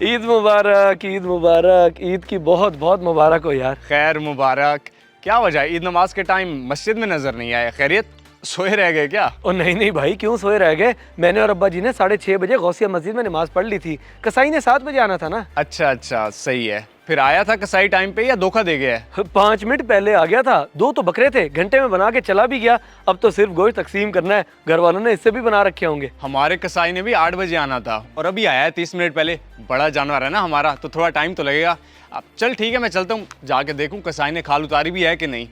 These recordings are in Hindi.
ईद मुबारक, ईद मुबारक। ईद की बहुत बहुत मुबारक हो यार। खैर मुबारक। क्या वजह, ईद नमाज के टाइम मस्जिद में नजर नहीं आए? खैरियत, सोए रह गए क्या? ओ नहीं नहीं भाई, क्यों सोए रह गए। मैंने और अब्बा जी ने 6:30 बजे गौसिया मस्जिद में नमाज पढ़ ली थी। कसाई ने 7 बजे आना था ना। अच्छा अच्छा, सही है। फिर आया था कसाई टाइम पे या धोखा दे गया है? 5 मिनट पहले आ गया था। 2 तो बकरे थे, घंटे में बना के चला भी गया। अब तो सिर्फ गोश्त तकसीम करना है। घर वालों ने इससे भी बना रखे होंगे। हमारे कसाई ने भी 8 बजे आना था और अभी आया है 30 मिनट पहले। बड़ा जानवर है ना हमारा, तो थोड़ा टाइम तो लगेगा। अब चल ठीक है, मैं चलता हूँ, जाके देखूँ कसाई ने खाल उतारी भी है कि नहीं।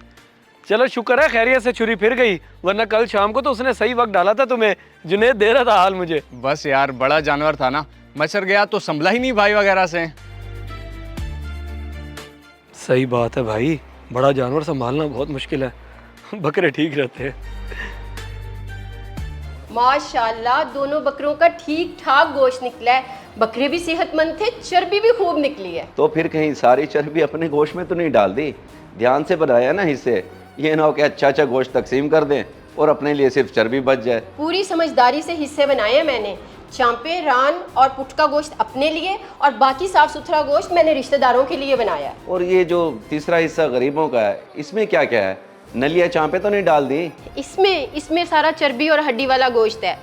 चलो शुक्र है खैरियत से छुरी फिर गई, वरना कल शाम को तो उसने सही वक्त डाला था तुम्हें। जुनेद दे रहा था हाल मुझे। बस यार, बड़ा जानवर था ना, मचर गया तो संभला ही नहीं भाई वगैरह से। सही बात है भाई, बड़ा जानवर संभालना बहुत मुश्किल है। बकरे ठीक रहते हैं। माशाल्लाह, दोनों बकरों का ठीक ठाक गोश्त निकला है। बकरे भी सेहतमंद थे, चर्बी भी खूब निकली है। तो फिर कहीं सारी चर्बी अपने गोश्त में तो नहीं डाल दी? ध्यान से बनाया ना हिस्से, ये ना हो कि अच्छा गोश्त तकसीम कर दें और अपने लिए सिर्फ चर्बी बच जाए। पूरी समझदारी से हिस्से बनाए हैं मैंने। चांपे, रान और पुट का गोश्त अपने लिए और बाकी साफ सुथरा गोश्त मैंने रिश्तेदारों के लिए बनाया। और ये जो तीसरा हिस्सा गरीबों का है, इसमें क्या क्या है? नलिया चांपे तो नहीं डाल दी? इसमें सारा चर्बी और हड्डी वाला गोश्त है।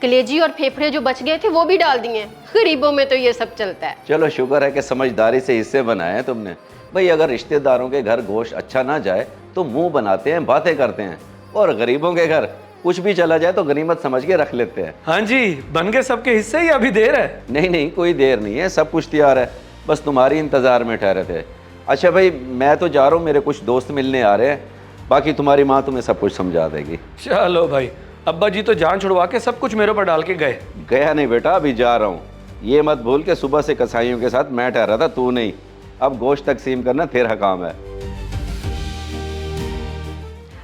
कलेजी और फेफड़े जो बच गए थे वो भी डाल दिए हैं। गरीबों में तो ये सब चलता है। चलो शुक्र है कि समझदारी से हिस्से बनाए हैं तुमने। भाई अगर रिश्तेदारों के घर गोश्त अच्छा ना जाए तो मुंह बनाते हैं, बातें करते हैं, और गरीबों के घर कुछ भी चला जाए तो गनीमत समझ के रख लेते हैं। हाँ जी, बन गए सबके हिस्से या अभी देर है? नहीं नहीं, कोई देर नहीं है, सब कुछ तैयार है, बस तुम्हारी इंतज़ार में ठहरे थे। अच्छा भाई, मैं तो जा रहा हूँ, मेरे कुछ दोस्त मिलने आ रहे हैं, बाकी तुम्हारी माँ तुम्हें सब कुछ समझा देगी। चलो भाई, अब्बा जी तो जान छुड़वा के सब कुछ मेरे पर डाल के गए। गया नहीं बेटा, अभी जा रहा हूँ। ये मत भूल के सुबह से कसाईयों के साथ मैं ठहरा था, तू नहीं। अब गोश्त तकसीम करना तेरा काम है।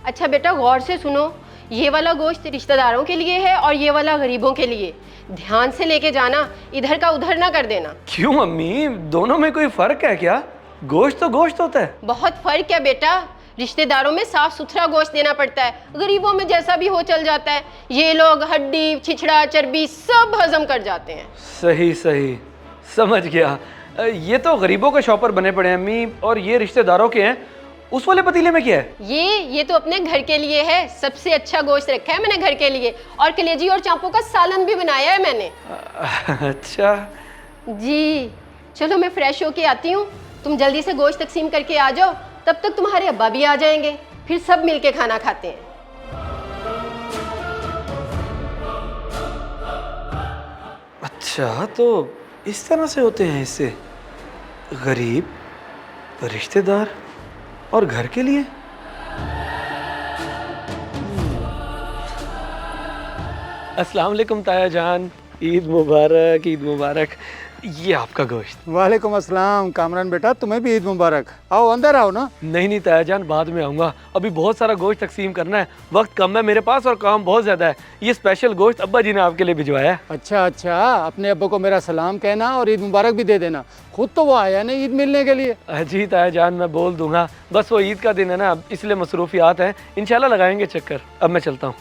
अच्छा बेटा, गौर से सुनो। ये वाला गोश्त रिश्तेदारों के लिए है और ये वाला गरीबों के लिए। ध्यान से लेके जाना, इधर का उधर ना कर देना। क्यों अम्मी, दोनों में कोई फर्क है क्या? गोश्त तो गोश्त होता है। बहुत फर्क है बेटा। रिश्तेदारों में साफ सुथरा गोश्त देना पड़ता है, गरीबों में जैसा भी हो चल जाता है। ये लोग हड्डी, छिछड़ा, चर्बी सब हजम कर जाते हैं। सही सही, समझ गया। ये तो गरीबों के शॉपर बने पड़े हैं अम्मी, और ये रिश्तेदारों के हैं। उस वाले पतीले में क्या है? ये तो अपने घर के लिए है। सबसे अच्छा गोश्त रखा है मैंने घर के लिए, और कलेजी और चांपों का सालन भी बनाया है मैंने। अच्छा जी, चलो मैं फ्रेश होके आती हूँ। तुम जल्दी से गोश्त तकसीम करके आ जाओ, तब तक तुम्हारे अब्बा भी आ जाएंगे। फिर सब मिलके खाना खाते हैं। अच्छा, तो इस तरह से होते हैं इससे। गरीब, रिश्तेदार और घर के लिए। अस्सलाम वालेकुम ताया जान, ईद मुबारक, ईद मुबारक। ये आपका गोश्त। वालेकुम अस्सलाम। कामरान बेटा, तुम्हें भी ईद मुबारक। आओ अंदर आओ ना। नहीं नहीं ताया जान, बाद में आऊँगा। अभी बहुत सारा गोश्त तकसीम करना है, वक्त कम है मेरे पास और काम बहुत ज़्यादा है। ये स्पेशल गोश्त अब्बा जी ने आपके लिए भिजवाया है। अच्छा अच्छा, अपने अब्बा को मेरा सलाम कहना और ईद मुबारक भी दे देना। खुद तो वो आया नहीं ईद मिलने के लिए। जी ताया जान, मैं बोल दूंगा। बस वो ईद का दिन है ना, इसलिए मसरूफियात हैं। इंशाल्लाह लगाएंगे चक्कर। अब मैं चलता हूँ।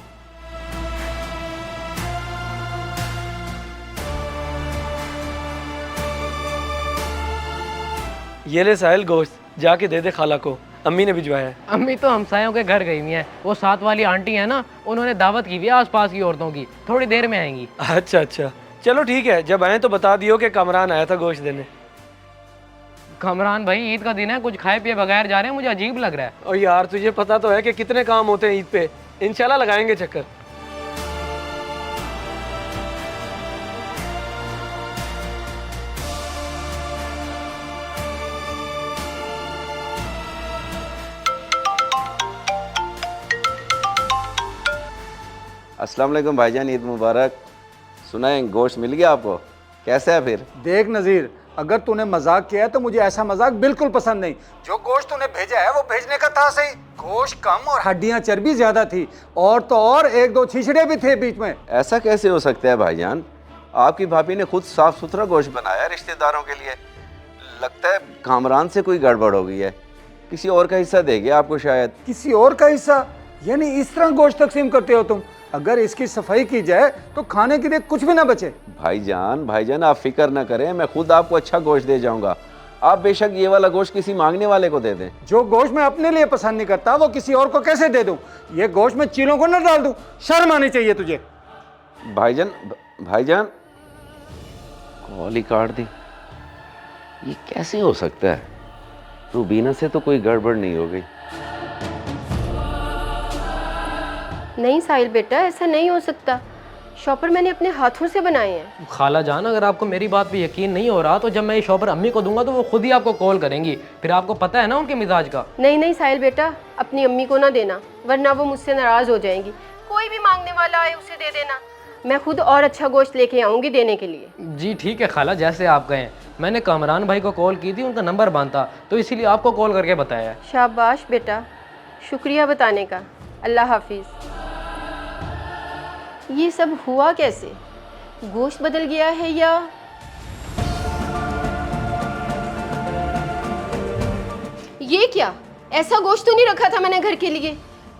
ये ले साहिल गोश्त, जाके दे दे खाला को, अम्मी ने भिजवाया है। अम्मी तो हमसायों के घर गई हुई हैं। वो साथ वाली आंटी है ना, उन्होंने दावत की हुई है आसपास की औरतों की। थोड़ी देर में आएंगी। अच्छा अच्छा, चलो ठीक है। जब आए तो बता दियो कि कमरान आया था गोश्त देने। कमरान भाई, ईद का दिन है, कुछ खाए पिए बगैर जा रहे हैं, मुझे अजीब लग रहा है। और यार तुझे पता तो है कि कितने काम होते हैं ईद पे। इंशाल्लाह लगाएंगे चक्कर। अस्सलाम वालेकुम भाईजान, ईद मुबारक। सुनाएं, गोश्त मिल गया आपको? कैसा है फिर? देख नज़ीर, अगर तूने मजाक किया है तो मुझे ऐसा मजाक बिल्कुल पसंद नहीं। जो गोश्त तूने भेजा है वो भेजने का था सही। गोश्त कम और हड्डियां चर्बी ज्यादा थी, और तो और 1-2 छिछड़े भी थे बीच में। ऐसा कैसे हो सकता है भाईजान? आपकी भाभी ने खुद साफ सुथरा गोश्त बनाया रिश्तेदारों के लिए। लगता है कामरान से कोई गड़बड़ हो गई है। किसी और का हिस्सा देगी आपको शायद। किसी और का हिस्सा? यानी इस तरह गोश्त तकसीम करते हो तुम? अगर इसकी सफाई की जाए तो खाने के लिए कुछ भी ना बचे। भाईजान आप फिक्र ना करें, मैं खुद आपको अच्छा गोश्त दे जाऊंगा। आप बेशक ये वाला गोश्त किसी मांगने वाले को दे दें। जो गोश्त मैं अपने लिए पसंद नहीं करता वो किसी और को कैसे दे दूं? ये गोश्त मैं चीलों को ना डाल दूं? शर्म आनी चाहिए तुझे। भाईजान कॉल ही काट दी। ये कैसे हो सकता है? रूबीना से तो कोई गड़बड़ नहीं हो गई। नहीं साहिल बेटा, ऐसा नहीं हो सकता। शॉपर मैंने अपने हाथों से बनाए हैं। खाला जान, अगर आपको मेरी बात पे यकीन नहीं हो रहा तो जब मैं ये शॉपर अम्मी को दूंगा तो वो खुद ही आपको कॉल करेंगी। फिर आपको पता है ना उनके मिजाज का। नहीं साहिल बेटा, अपनी अम्मी को ना देना, वरना वो मुझसे नाराज़ हो जाएंगी। कोई भी मांगने वाला आए उसे दे देना, मैं खुद और अच्छा गोश्त लेके आऊँगी देने के लिए। जी ठीक है खाला, जैसे आप कहें। मैंने कामरान भाई को कॉल की थी, उनका नंबर बांधा तो इसीलिए आपको कॉल करके बताया। शाबाश बेटा, शुक्रिया बताने का। अल्लाह हाफिज़। ये सब हुआ कैसे? गोश्त बदल गया है या ये क्या? ऐसा गोश्त तो नहीं रखा था मैंने घर के लिए।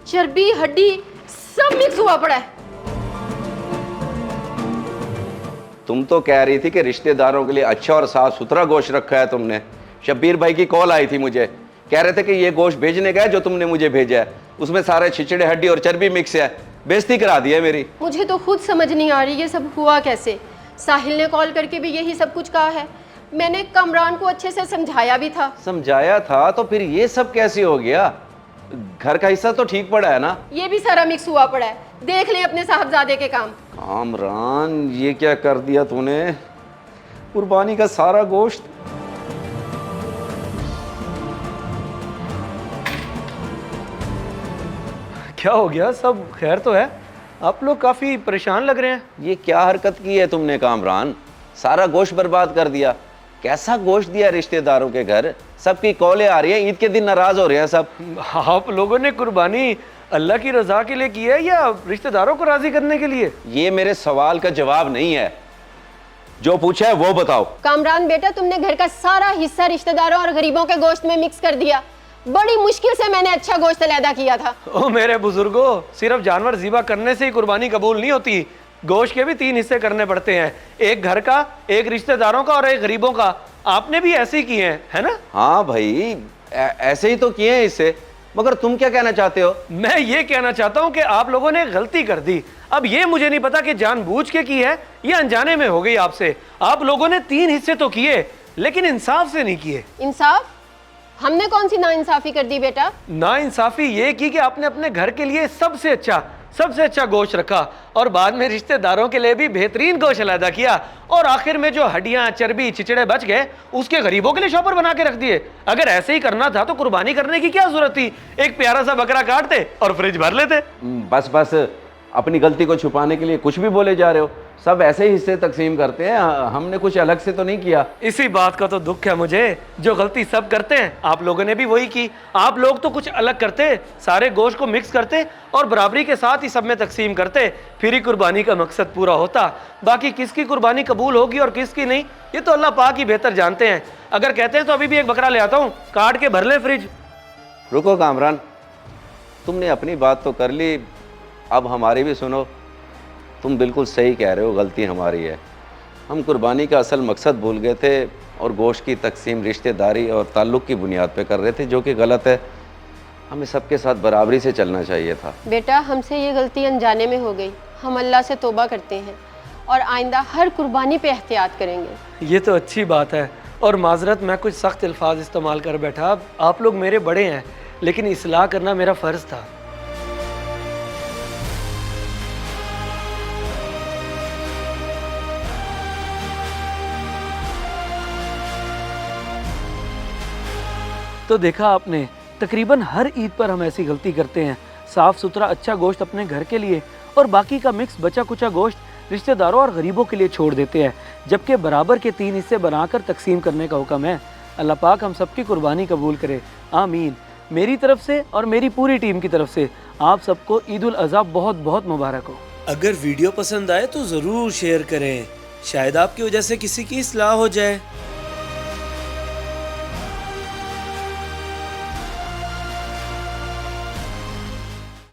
चर्बी हड्डी सब मिक्स हुआ पड़ा है। तुम तो कह रही थी कि रिश्तेदारों के लिए अच्छा और साफ सुथरा गोश्त रखा है तुमने। शब्बीर भाई की कॉल आई थी मुझे, कह रहे थे कि ये गोश्त भेजने का है जो तुमने मुझे भेजा है, उसमें सारे छिचड़े हड्डी और चर्बी मिक्स है। बेइज्जती करा दी है मेरी। मुझे तो खुद समझ नहीं आ रही ये सब हुआ कैसे। साहिल ने कॉल करके भी यही सब कुछ कहा है। मैंने कमरान को अच्छे से समझाया भी था। समझाया था तो फिर ये सब कैसे हो गया? घर का हिस्सा तो ठीक पड़ा है ना? ये भी सारा मिक्स हुआ पड़ा है। देख ले अपने साहबजादे के काम। कामरान, ये क्या कर दिया तूने? कुर्बानी का सारा गोश्त। क्या हो गया? सब खैर तो है? आप लोग काफ़ी परेशान लग रहे हैं। ये क्या हरकत की है तुमने कामरान? सारा गोश्त बर्बाद कर दिया। कैसा गोश्त दिया रिश्तेदारों के घर? सबकी कॉलें आ रही है, ईद के दिन नाराज हो रहे हैं सब। आप लोगों ने कुर्बानी अल्लाह की रजा के लिए की है या रिश्तेदारों को राजी करने के लिए? ये मेरे सवाल का जवाब नहीं है, जो पूछा है वो बताओ। कामरान बेटा, तुमने घर का सारा हिस्सा रिश्तेदारों और गरीबों के गोश्त में मिक्स कर दिया। बड़ी मुश्किल से मैंने अच्छा गोश्त अलहदा किया था। ओ मेरे बुजुर्गों, सिर्फ जानवर ज़िबा करने से ही कुर्बानी कबूल नहीं होती। गोश्त के भी 3 हिस्से करने पड़ते हैं, एक घर का, एक रिश्तेदारों का और एक गरीबों का। आपने भी ऐसे ही किए हैं, है ना? हाँ भाई, ऐसे ही तो किए हैं इससे। मगर तुम क्या कहना चाहते हो? मैं ये कहना चाहता हूँ कि आप लोगों ने गलती कर दी। अब ये मुझे नहीं पता कि जानबूझ के की है या अनजाने में हो गई आपसे। आप लोगों ने 3 हिस्से तो किए, लेकिन इंसाफ से नहीं किए। इंसाफ? हमने कौन सी नाइंसाफी कर दी बेटा? नाइंसाफी ये की कि आपने अपने घर के लिए सबसे अच्छा गोश्त रखा और बाद में रिश्तेदारों के लिए भी बेहतरीन गोश्त अलहदा किया, और आखिर में जो हड्डियां चर्बी चिचड़े बच गए उसके गरीबों के लिए शॉपर बना के रख दिए। अगर ऐसे ही करना था तो कुर्बानी करने की क्या जरूरत थी? एक प्यारा सा बकरा काटते और फ्रिज भर लेते। बस अपनी गलती को छुपाने के लिए कुछ भी बोले जा रहे हो। सब ऐसे ही हिस्से तकसीम करते हैं, हमने कुछ अलग से तो नहीं किया। इसी बात का तो दुख है मुझे। जो गलती सब करते हैं आप लोगों ने भी वही की। आप लोग तो कुछ अलग करते, सारे गोश्त को मिक्स करते और बराबरी के साथ ही सब में तकसीम करते, फिर ही कुर्बानी का मकसद पूरा होता। बाकी किसकी कुर्बानी कबूल होगी और किसकी नहीं, ये तो अल्लाह पाक ही बेहतर जानते हैं। अगर कहते हैं तो अभी भी एक बकरा ले आता हूँ, काट के भर ले फ्रिज। रुको कामरान, तुमने अपनी बात तो कर ली, अब हमारी भी सुनो। तुम बिल्कुल सही कह रहे हो, गलती हमारी है। हम कुर्बानी का असल मकसद भूल गए थे और गोश्त की तकसीम रिश्तेदारी और ताल्लुक़ की बुनियाद पे कर रहे थे, जो कि गलत है। हमें सबके साथ बराबरी से चलना चाहिए था। बेटा, हमसे ये गलती अनजाने में हो गई। हम अल्लाह से तौबा करते हैं और आइंदा हर कुर्बानी पे एहतियात करेंगे। ये तो अच्छी बात है। और माजरत, मैं कुछ सख्त अल्फाज इस्तेमाल कर बैठा। आप लोग मेरे बड़े हैं, लेकिन इस्लाह करना मेरा फ़र्ज़ था। तो देखा आपने, तकरीबन हर ईद पर हम ऐसी गलती करते हैं। साफ़ सुथरा अच्छा गोश्त अपने घर के लिए और बाकी का मिक्स बचा कुचा गोश्त रिश्तेदारों और गरीबों के लिए छोड़ देते हैं, जबकि बराबर के 3 हिस्से बनाकर तकसीम करने का हुक्म है। अल्लाह पाक हम सबकी कुर्बानी कबूल करे, आमीन। मेरी तरफ से और मेरी पूरी टीम की तरफ से आप सबको ईद उल अज़हा बहुत बहुत मुबारक हो। अगर वीडियो पसंद आए तो ज़रूर शेयर करें, शायद आपकी वजह से किसी की इस्लाह हो जाए।